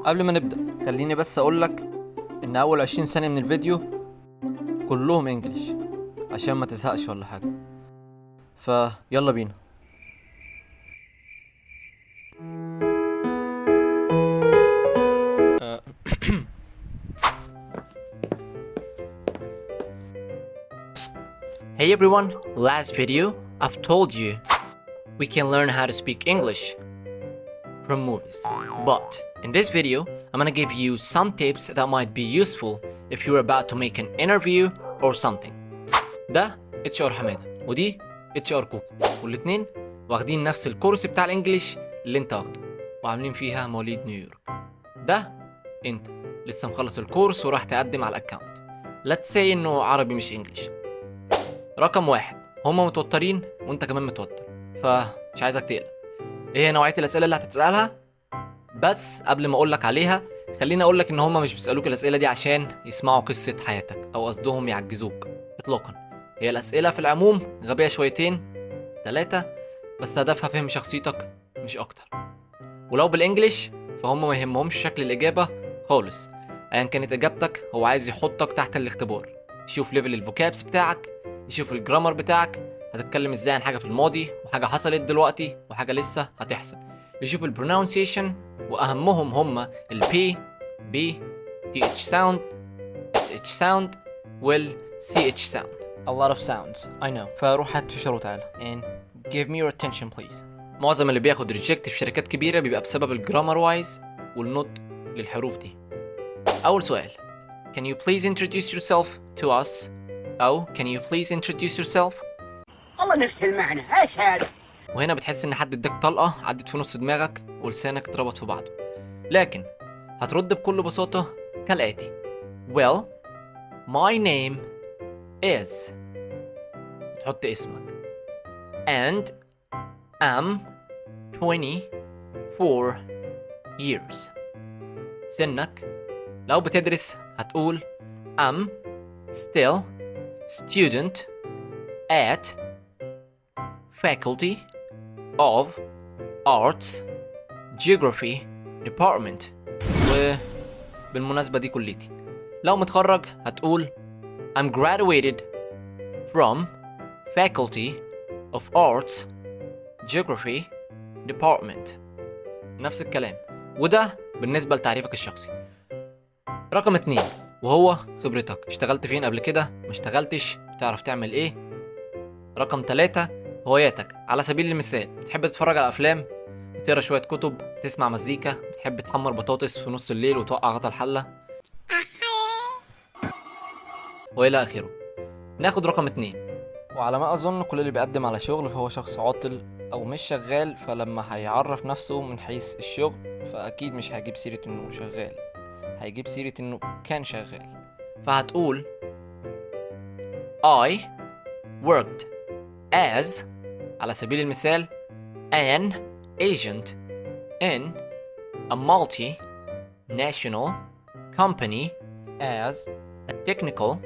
قبل ما نبدأ خليني بس أقولك إن أول 20 ثانية من الفيديو كلهم إنجليش عشان ما تزهقش ولا حاجة. فيلا بينا. Hey everyone, last video I've told you we can learn how to speak English from movies. But in this video, I'm gonna give you some tips that might be useful if you're about to make an interview or something. ده HR حمادة ودي HR كوكو، والاتنين واخدين نفس الكورس بتاع الانجليش اللي انت واخده وعاملين فيها مواليد نيويورك. ده انت لسه مخلص الكورس وراح تقدم على الاكونت. Let's say انه عربي مش انجليش. رقم واحد، هما متوترين وانت كمان متوتر، فمش عايزك تقلق. ايه هي نوعية الاسئلة اللي هتتسألها؟ بس قبل ما اقولك عليها خليني اقولك ان هما مش بيسألوك الاسئلة دي عشان يسمعوا قصة حياتك او قصدهم يعجزوك اطلاقا. هي الاسئلة في العموم غبية شويتين 3، بس هدفها فهم شخصيتك مش اكتر. ولو بالانجليش فهم ما يهمهمش شكل الاجابة خالص، ايا كانت اجابتك هو عايز يحطك تحت الاختبار، يشوف ليفل الفوكابس بتاعك، يشوف الجرامر بتاعك، هتتكلم ازاي عن حاجة في الماضي وحاجة حصلت دلوقتي وحاجة لسه هتحصل، يشوف البرونونسيشن، واهمهم هما البي بي تي اتش ساوند اس اتش ساوند والسي اتش ساوند. A lot of sounds I know. فروح هات فيشر وتعالى and give me your attention please. معظم اللي بياخد ريجكت في شركات كبيرة بيبقى بسبب الجرامر وايز والنطق للحروف دي. أول سؤال، Can you please introduce yourself to us؟ أو Can you please introduce yourself؟ والله نفس المعنى، ايش هذا؟ وهنا بتحس إن حد اداك طلقة عدت في نص دماغك ولسانك اتربط في بعضه، لكن هترد بكل بساطة كالآتي: Well, my name is، تحط اسمك، and I'm 24 years. سنك لو بتدرس هتقول I'm still student at Faculty of Arts Geography Department. وبالمناسبة دي كليتي. لو متخرج هتقول I'm graduated from Faculty of Arts Geography Department. نفس الكلام، وده بالنسبة لتعريفك الشخصي. رقم 2 وهو خبرتك، اشتغلت فين قبل كده، ما اشتغلتش، بتعرف تعمل ايه. رقم 3 هواياتك، على سبيل المثال بتحب تتفرج على افلام، بتقرا شوية كتب، بتسمع مزيكا، بتحب تحمر بطاطس في نص الليل وتوقع غطا الحلة والى اخره. ناخد رقم 2. وعلى ما أظن كل اللي بيقدم على شغل فهو شخص عاطل أو مش شغال، فلما هيعرف نفسه من حيث الشغل فأكيد مش هيجيب سيرة إنه شغال، هيجيب سيرة إنه كان شغال. فهتقول I worked as، على سبيل المثال an agent in a multinational company as a technical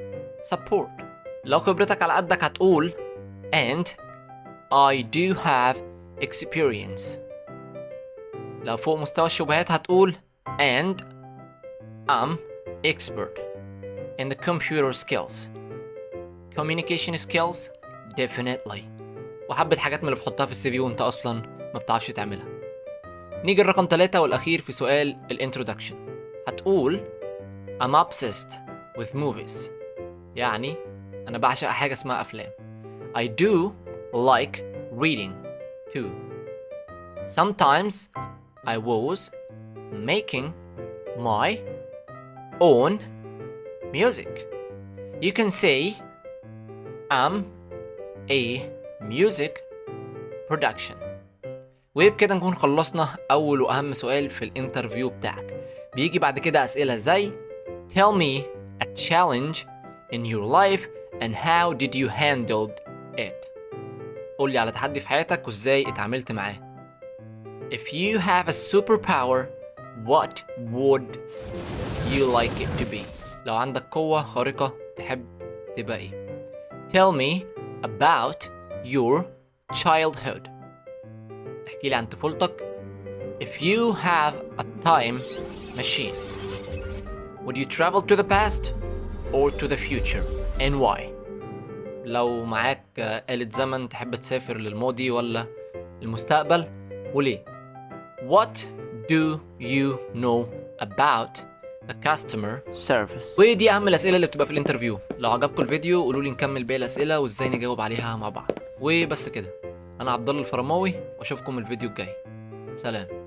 support. لو خبرتك على قدك هتقول and I do have experience. لو فوق مستوى الشبهات هتقول and I'm expert in the computer skills. Communication skills definitely. وحبة حاجات من اللي بتحطها في السي في وانت اصلا ما بتعرفش تعملها. نيجي لرقم 3 والاخير في سؤال الانترودكشن، هتقول I'm obsessed with movies، يعني انا بعشق حاجة اسمها افلام. I do like reading too. Sometimes I was making my own music. You can say I'm a music production. وبكده نكون خلصنا أول وأهم سؤال في الانترفيو بتاعك. بيجي بعد كده أسئلة زي Tell me a challenge in your life and how did you handle it. قولي على تحدي في حياتك وإزاي اتعاملت معاه. If you have a superpower, what would you like it to be. لو عندك قوة خارقة تحب تبقى ايه. Tell me about your childhood. احكي لي عن طفولتك If you have a time machine, would you travel to the past or to the future and why? لو معاك آلة زمن تحب تسافر للماضي ولا المستقبل وليه؟ What do you know about the customer service? ودي اهم الاسئله اللي بتبقى في الانترفيو. لو عجبكم الفيديو قولوا لي نكمل باقي الاسئله وازاي نجاوب عليها مع بعض. وبس كده، انا عبد الله الفرماوي واشوفكم الفيديو الجاي. سلام.